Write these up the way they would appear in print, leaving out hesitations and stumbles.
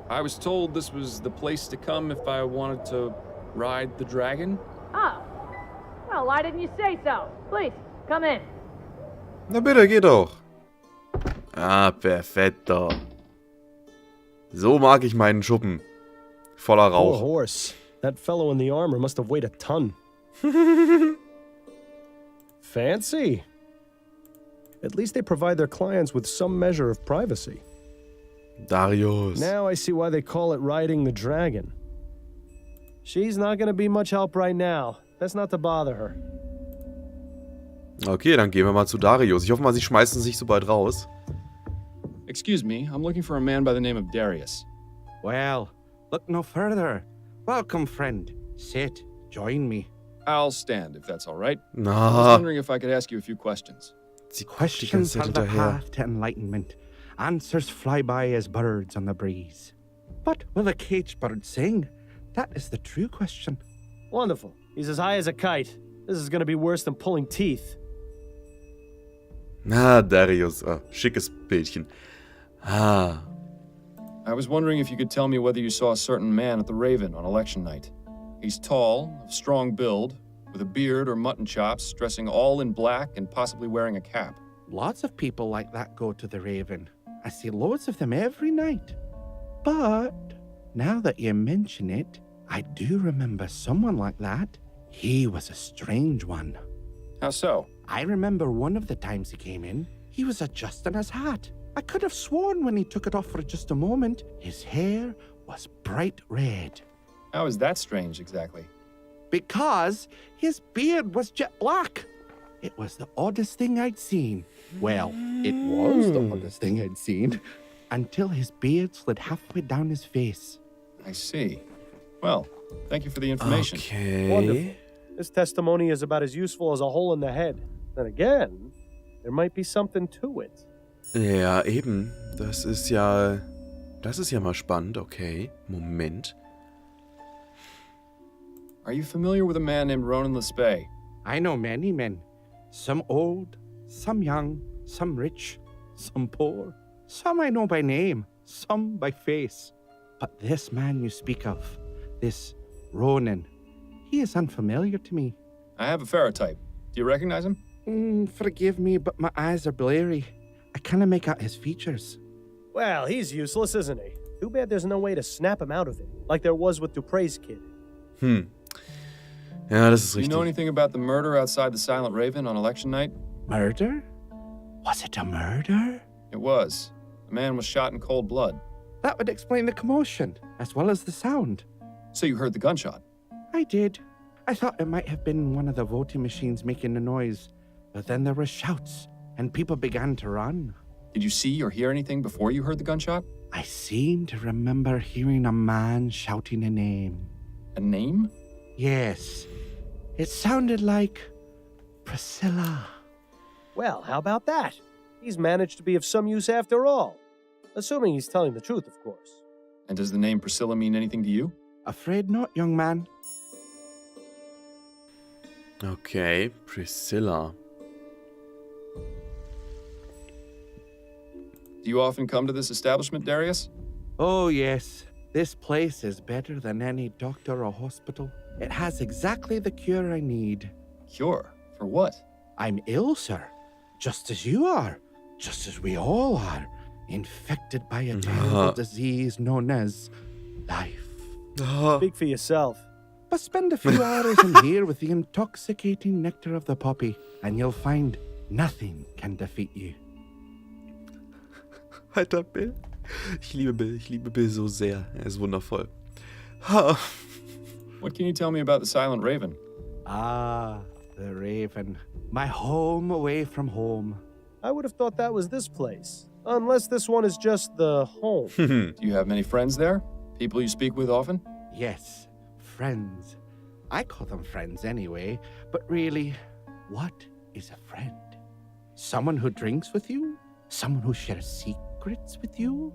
I was told this was the place to come if I wanted to ride the dragon. Oh. Well, why didn't you say so? Please, come in. Na bitte, geh doch. Ah, perfetto. So mag ich meinen Schuppen. Voller Poor Rauch. horse. That fellow in the armor must have weighed a ton. Fancy. At least they provide their clients with some measure of privacy. Darius. Now I see why they call it riding the dragon. She's not gonna be much help right now. That's not to bother her. Okay, dann gehen wir mal zu Darius. Ich hoffe mal, sie schmeißen sich so bald raus. Excuse me, I'm looking for a man by the name of Darius. Well, look no further. Welcome, friend. Sit, join me. I'll stand, if that's all right. I was Na, wondering if I could ask you a few questions. sie guckt die ganze Questions are Zeit the hinterher. path to enlightenment. Answers fly by as birds on the breeze. But will a caged bird sing? That is the true question. Wonderful. He's as high as a kite. This is gonna be worse than pulling teeth. Na, Darius. Ah, schickes Bildchen. Ah. I was wondering if you could tell me whether you saw a certain man at the Raven on election night. He's tall, of strong build, with a beard or mutton chops, dressing all in black and possibly wearing a cap. Lots of people like that go to the Raven. I see loads of them every night. But now that you mention it, I do remember someone like that. He was a strange one. How so? I remember one of the times he came in, he was adjusting his hat. I could have sworn when he took it off for just a moment, his hair was bright red. How is that strange, exactly? Because his beard was jet black. It was the oddest thing I'd seen. Well, it was the oddest thing I'd seen. Until his beard slid halfway down his face. I see. Well, thank you for the information. Wonderful. Okay. This testimony is about as useful as a hole in the head. Then again, there might be something to it. Ja, eben. Das ist ja mal spannend. Okay. Moment. Are you familiar with a man named Ronan Lespay? I know many men. Some old, some young, some rich, some poor. Some I know by name, some by face. But this man you speak of, this Ronan, he is unfamiliar to me. I have a ferrotype. Do you recognize him? Forgive me, but my eyes are blurry. I cannot make out his features. Well, he's useless, isn't he? Too bad there's no way to snap him out of it, like there was with Dupre's kid. Ja, das ist Do you richtig. know anything about the murder outside the Silent Raven on election night? Murder? Was it a murder? It was. A man was shot in cold blood. That would explain the commotion, as well as the sound. So you heard the gunshot? I did. I thought it might have been one of the voting machines making the noise. But then there were shouts, and people began to run. Did you see or hear anything before you heard the gunshot? I seem to remember hearing a man shouting a name. A name? Yes. It sounded like Priscilla. Well, how about that? He's managed to be of some use after all. Assuming he's telling the truth, of course. And does the name Priscilla mean anything to you? Afraid not, young man. Okay, Priscilla. Do you often come to this establishment, Darius? Oh, yes. This place is better than any doctor or hospital. It has exactly the cure I need. Cure? For what? I'm ill, sir. Just as you are. Just as we all are. Infected by a terrible disease known as life. Speak for yourself. But spend a few hours in here with the intoxicating nectar of the poppy, and you'll find nothing can defeat you. Alter, Bill. Ich liebe Bill so sehr. Er ist wundervoll. What can you tell me about the Silent Raven? Ah, the Raven. My home away from home. I would have thought that was this place. Unless this one is just the home. Do you have many friends there? People you speak with often? Yes, friends. I call them friends anyway, but really, what is a friend? Someone who drinks with you? Someone who shares secrets with you?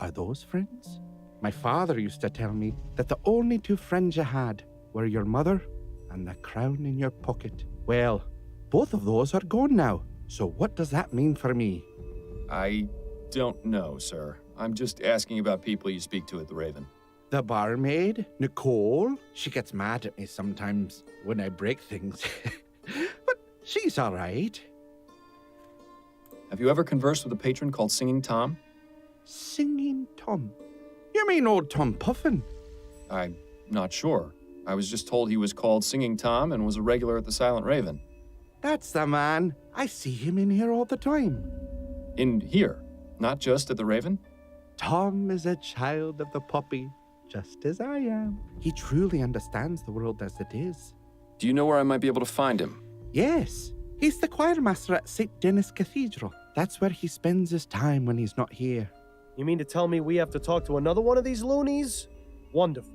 Are those friends? My father used to tell me that the only two friends you had were your mother and the crown in your pocket. Well, both of those are gone now, so what does that mean for me? I don't know, sir. I'm just asking about people you speak to at the Raven. The barmaid, Nicole, she gets mad at me sometimes when I break things. But she's all right. Have you ever conversed with a patron called Singing Tom? Singing Tom? You mean old Tom Puffin? I'm not sure. I was just told he was called Singing Tom and was a regular at the Silent Raven. That's the man. I see him in here all the time. In here, not just at the Raven? Tom is a child of the puppy, just as I am. He truly understands the world as it is. Do you know where I might be able to find him? Yes, he's the choir master at St. Denis Cathedral. That's where he spends his time when he's not here. You mean to tell me we have to talk to another one of these loonies? Wonderful.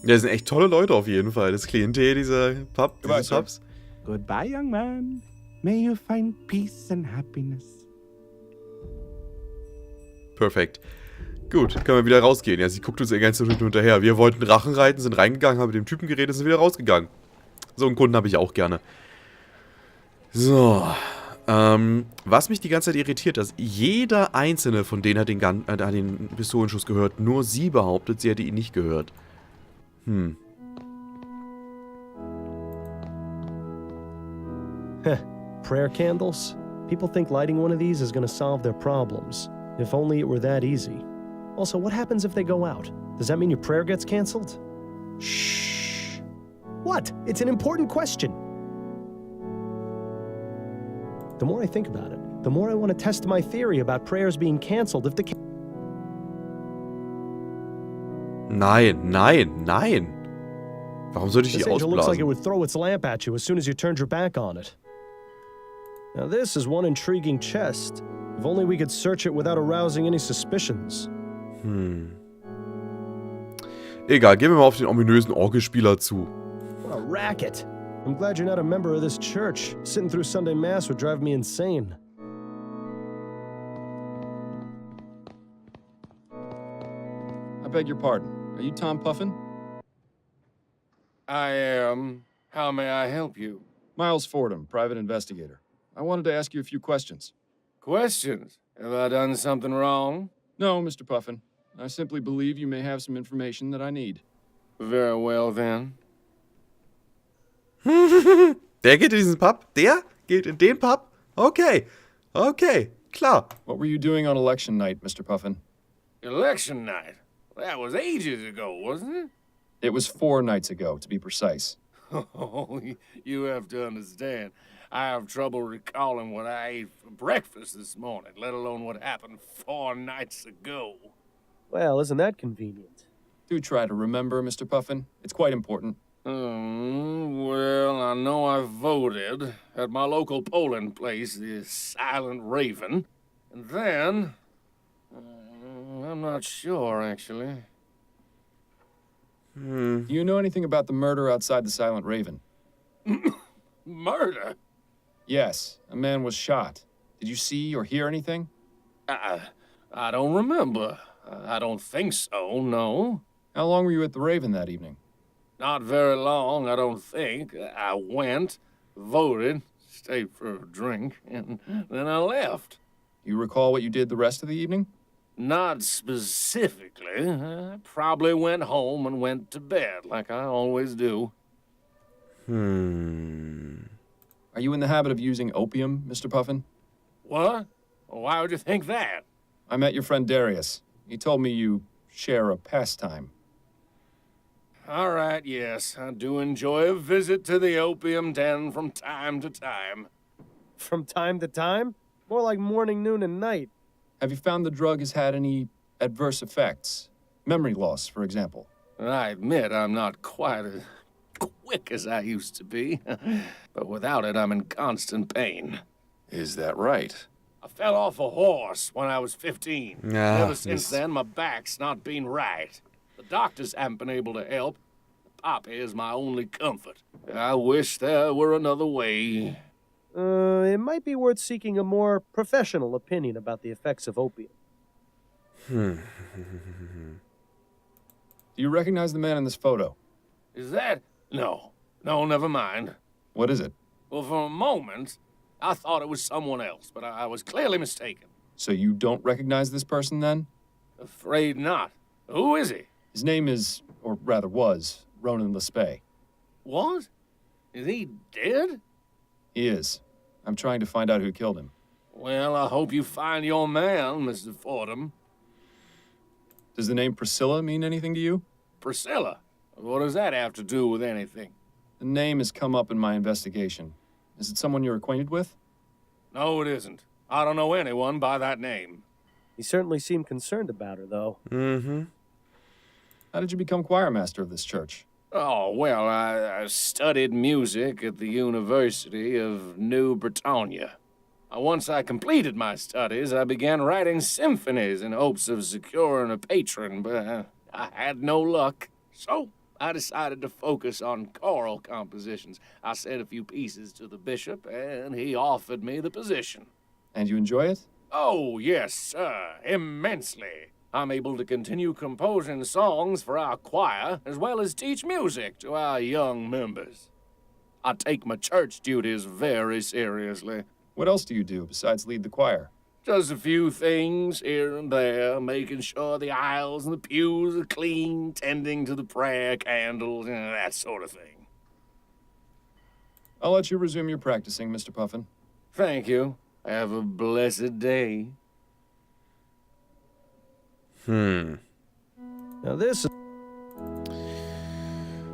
Ja, sind echt tolle Leute auf jeden Fall. Das Klientel dieser Goodbye, Pubs. Goodbye, young man. May you find peace and happiness. Perfekt. Gut, können wir wieder rausgehen. Ja, sie guckt uns die ganze Zeit hinterher. Wir wollten Drachen reiten, sind reingegangen, haben mit dem Typen geredet, sind wieder rausgegangen. So einen Kunden habe ich auch gerne. So. Was mich die ganze Zeit irritiert, dass jeder einzelne von denen hat den Pistolenschuss gehört. Nur sie behauptet, sie hätte ihn nicht gehört. Prayer candles? People think lighting one of these is gonna solve their problems. If only it were that easy. Also, what happens if they go out? Does that mean your prayer gets canceled? Shh. What? It's an important question. The more I think about it, the more I want to test my theory about prayers being canceled if the... Nein, nein, nein. Warum sollte ich die This angel looks like it ausblasen? would throw its lamp at you as soon as you turned your back on it. Now this is one intriguing chest. If only we could search it without arousing any suspicions. Egal, gehen wir mal auf den ominösen Orgelspieler zu. What a racket. I'm glad you're not a member of this church. Sitting through Sunday Mass would drive me insane. I beg your pardon. Are you Tom Puffin? I am. How may I help you? Miles Fordham, private investigator. I wanted to ask you a few questions. Questions? Have I done something wrong? No, Mr. Puffin. I simply believe you may have some information that I need. Very well, then. Der geht in diesen Pub? Der geht in den Pub? Okay. Okay, klar. What were you doing on election night, Mr. Puffin? Election night? That was ages ago, wasn't it? It was 4 nights ago, to be precise. Oh, you have to understand. I have trouble recalling what I ate for breakfast this morning, let alone what happened 4 nights ago. Well, isn't that convenient? Do try to remember, Mr. Puffin. It's quite important. Well, I know I voted at my local polling place, the Silent Raven. And then... I'm not sure, actually. Do you know anything about the murder outside the Silent Raven? Murder? Yes, a man was shot. Did you see or hear anything? I don't remember. I don't think so, no. How long were you at the Raven that evening? Not very long, I don't think. I went, voted, stayed for a drink, and then I left. Do you recall what you did the rest of the evening? Not specifically. I probably went home and went to bed, like I always do. Are you in the habit of using opium, Mr. Puffin? What? Why would you think that? I met your friend Darius. He told me you share a pastime. All right, yes, I do enjoy a visit to the opium den from time to time. From time to time? More like morning, noon, and night. Have you found the drug has had any adverse effects? Memory loss, for example. I admit I'm not quite as quick as I used to be, but without it, I'm in constant pain. Is that right? I fell off a horse when I was 15. Ah, Ever since Mist. then, my back's not been right. The doctors haven't been able to help. Poppy is my only comfort. I wish there were another way. It might be worth seeking a more professional opinion about the effects of opium. Do you recognize the man in this photo? Is that? No, never mind. What is it? Well, for a moment, I thought it was someone else, but I was clearly mistaken. So you don't recognize this person then? Afraid not. Who is he? His name is, or rather was, Ronan Lespay. What? Is he dead? He is. I'm trying to find out who killed him. Well, I hope you find your man, Mr. Fordham. Does the name Priscilla mean anything to you? Priscilla? What does that have to do with anything? The name has come up in my investigation. Is it someone you're acquainted with? No, it isn't. I don't know anyone by that name. He certainly seemed concerned about her, though. Mhm. How did you become choir master of this church? Oh, well, I studied music at the University of New Britannia. Once I completed my studies, I began writing symphonies in hopes of securing a patron, but I had no luck. So I decided to focus on choral compositions. I said a few pieces to the bishop, and he offered me the position. And you enjoy it? Oh, yes, sir, immensely. I'm able to continue composing songs for our choir, as well as teach music to our young members. I take my church duties very seriously. What else do you do besides lead the choir? Just a few things here and there, making sure the aisles and the pews are clean, tending to the prayer candles, and that sort of thing. I'll let you resume your practicing, Mr. Puffin. Thank you. Have a blessed day. Now this is...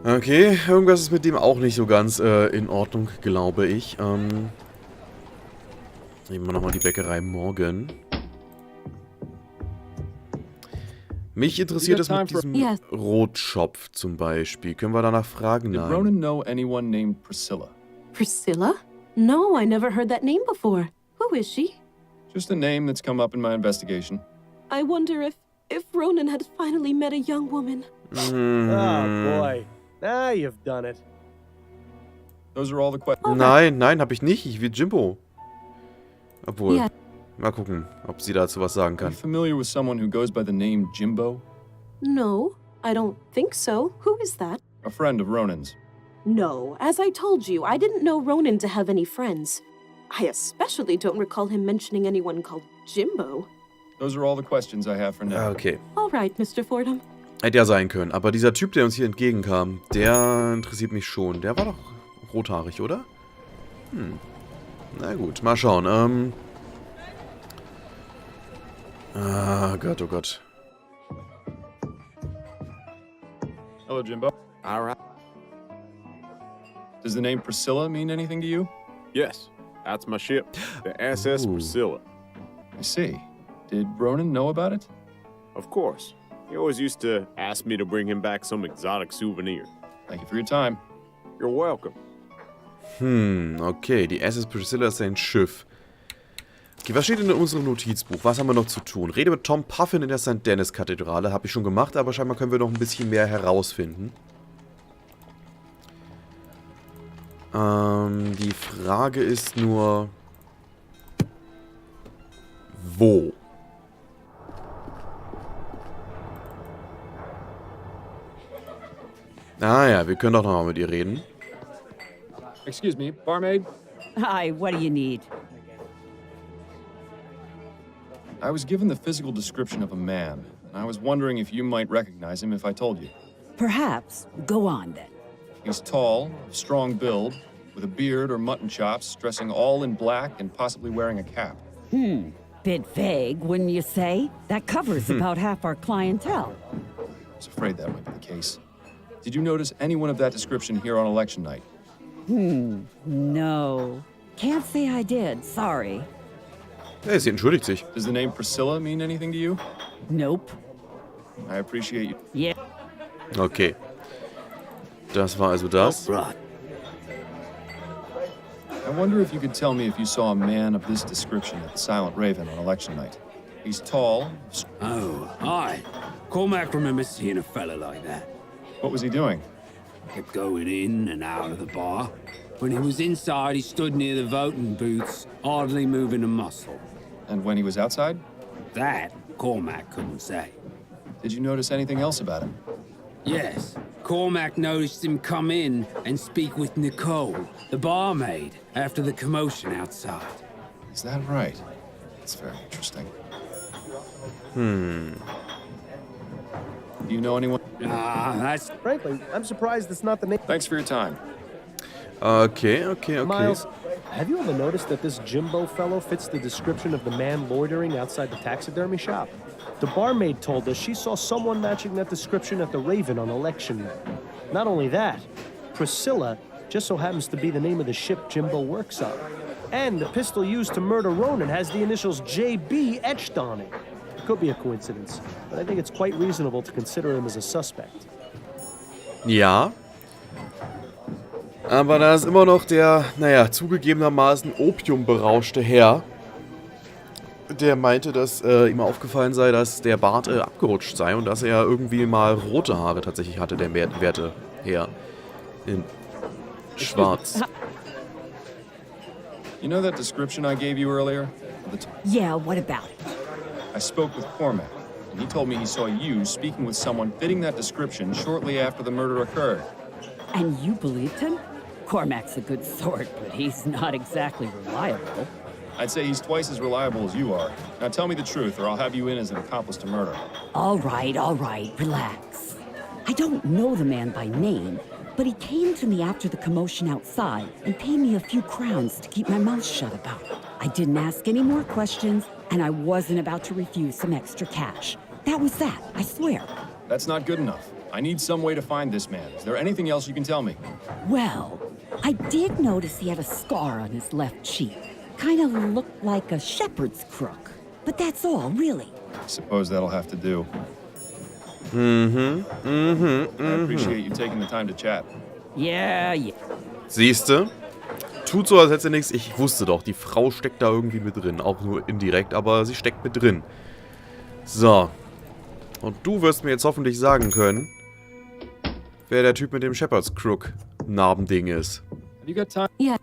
Okay, irgendwas ist mit dem auch nicht so ganz in Ordnung, glaube ich. Nehmen wir nochmal die Bäckerei morgen. Mich interessiert es mit diesem Rotschopf zum Beispiel. Können wir danach fragen? Did Nein. Ronan know anyone named Priscilla? Priscilla? No, I never heard that name before. Who is she? Just a name that's come up in my investigation. I wonder if Ronan had finally met a young woman. Oh, boy. Now you've done it. Those are all the questions. Nein, hab ich nicht. Ich will Jimbo. Obwohl, Ja. mal gucken, ob sie dazu was sagen Are you kann. familiar with someone who goes by the name Jimbo? No, I don't think so. Who is that? A friend of Ronan's. No, as I told you, I didn't know Ronan to have any friends. I especially don't recall him mentioning anyone called Jimbo. Those are all the questions I have for now. Okay. All right, Mr. Fordham. Hätte ja sein können. Aber dieser Typ, der uns hier entgegenkam, der interessiert mich schon. Der war doch rothaarig, oder? Na gut, mal schauen. Ah, Gott, oh Gott. Hello, Jimbo. All right. Does the name Priscilla mean anything to you? Yes, that's my ship, the SS Ooh. Priscilla. I see. Did Ronan know about it? Of course. He always used to ask me to bring him back some exotic souvenir. Thank you for your time. You're welcome. Okay, die SS Priscilla ist ein Schiff. Okay, was steht denn in unserem Notizbuch? Was haben wir noch zu tun? Rede mit Tom Puffin in der St. Denis-Kathedrale. Habe ich schon gemacht, aber scheinbar können wir noch ein bisschen mehr herausfinden. Die Frage ist nur... Wo? Ah ja, wir können doch noch mal mit ihr reden. Excuse me, barmaid? Hi, what do you need? I was given the physical description of a man, and I was wondering if you might recognize him if I told you. Perhaps. Go on, then. He's tall, of strong build, with a beard or mutton chops, dressing all in black and possibly wearing a cap. Bit vague, wouldn't you say? That covers about half our clientele. I was afraid that might be the case. Did you notice anyone of that description here on election night? No. Can't say I did, sorry. Hey, sie entschuldigt sich. Does the name Priscilla mean anything to you? Nope. I appreciate you. Yeah. Okay. Das war also das. I wonder if you could tell me if you saw a man of this description at the Silent Raven on election night. He's tall. Oh, aye. Cormac remembers seeing a fella like that. What was he doing? Kept going in and out of the bar. When he was inside, he stood near the voting booths, hardly moving a muscle. And when he was outside? That, Cormac couldn't say. Did you notice anything else about him? Yes, Cormac noticed him come in and speak with Nicole, the barmaid, after the commotion outside. Is that right? That's very interesting. Do you know anyone? Ah, that's Frankly, I'm surprised it's not the name. Thanks for your time. Okay, okay, okay. Miles, have you ever noticed that this Jimbo fellow fits the description of the man loitering outside the taxidermy shop? The barmaid told us she saw someone matching that description at the Raven on election night. Not only that, Priscilla just so happens to be the name of the ship Jimbo works on. And the pistol used to murder Ronan has the initials JB etched on it. It could be a coincidence, but I think it's quite reasonable to consider him as a suspect. Ja. Aber da ist immer noch der, naja, zugegebenermaßen opiumberauschte Herr, der meinte, dass ihm aufgefallen sei, dass der Bart abgerutscht sei und dass er irgendwie mal rote Haare tatsächlich hatte, der werte Herr. In schwarz. You know that description I gave you earlier? Yeah, what about it? I spoke with Cormac, and he told me he saw you speaking with someone fitting that description shortly after the murder occurred. And you believed him? Cormac's a good sort, but he's not exactly reliable. I'd say he's twice as reliable as you are. Now tell me the truth, or I'll have you in as an accomplice to murder. All right, relax. I don't know the man by name, but he came to me after the commotion outside and paid me a few crowns to keep my mouth shut about it. I didn't ask any more questions, and I wasn't about to refuse some extra cash. That was that, I swear. That's not good enough. I need some way to find this man. Is there anything else you can tell me? Well, I did notice he had a scar on his left cheek. Kind of looked like a shepherd's crook. But that's all, really. I suppose that'll have to do. I appreciate you taking the time to chat. Yeah. Siehste? Tut so, als hätte sie nichts. Ich wusste doch, die Frau steckt da irgendwie mit drin. Auch nur indirekt, aber sie steckt mit drin. So. Und du wirst mir jetzt hoffentlich sagen können, wer der Typ mit dem Shepherd's Crook Narbending ist. Have you got time? Yeah.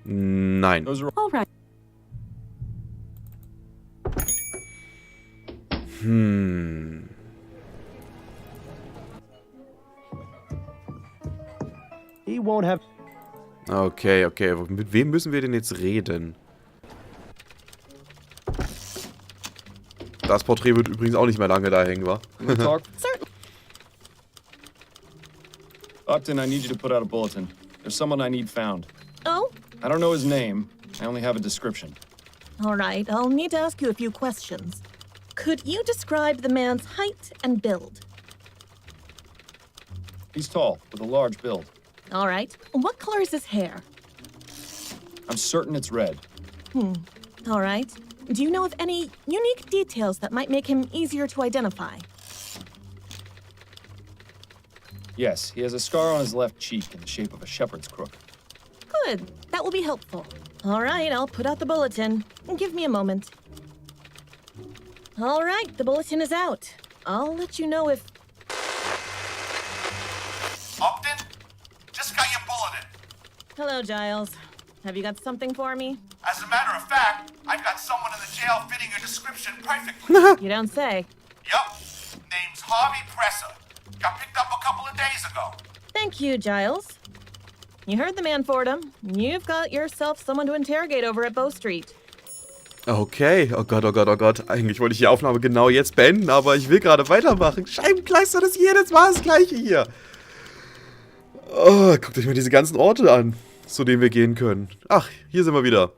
Nein. Those are All right. He won't have. Okay. Mit wem müssen wir denn jetzt reden? Das Porträt wird übrigens auch nicht mehr lange da hängen, wa? Can we talk? Upton, I need you to put out a bulletin. There's someone I need found. Oh? I don't know his name. I only have a description. All right, I'll need to ask you a few questions. Could you describe the man's height and build? He's tall, with a large build. All right. What color is his hair? I'm certain it's red. All right. Do you know of any unique details that might make him easier to identify? Yes, he has a scar on his left cheek in the shape of a shepherd's crook. Good. That will be helpful. All right, I'll put out the bulletin. Give me a moment. All right, the bulletin is out. I'll let you know if... Upton? Just got your bulletin. Hello, Giles. Have you got something for me? As a matter of fact, I've got someone in the jail fitting your description perfectly. You don't say. Yup. Name's Harvey Presser. Got picked up a couple of days ago. Thank you, Giles. You heard the man, Fordham. You've got yourself someone to interrogate over at Bow Street. Okay, oh Gott. Eigentlich wollte ich die Aufnahme genau jetzt beenden, aber ich will gerade weitermachen. Scheibenkleister, das jedes Mal das Gleiche hier. Oh, guckt euch mal diese ganzen Orte an, zu denen wir gehen können. Ach, hier sind wir wieder.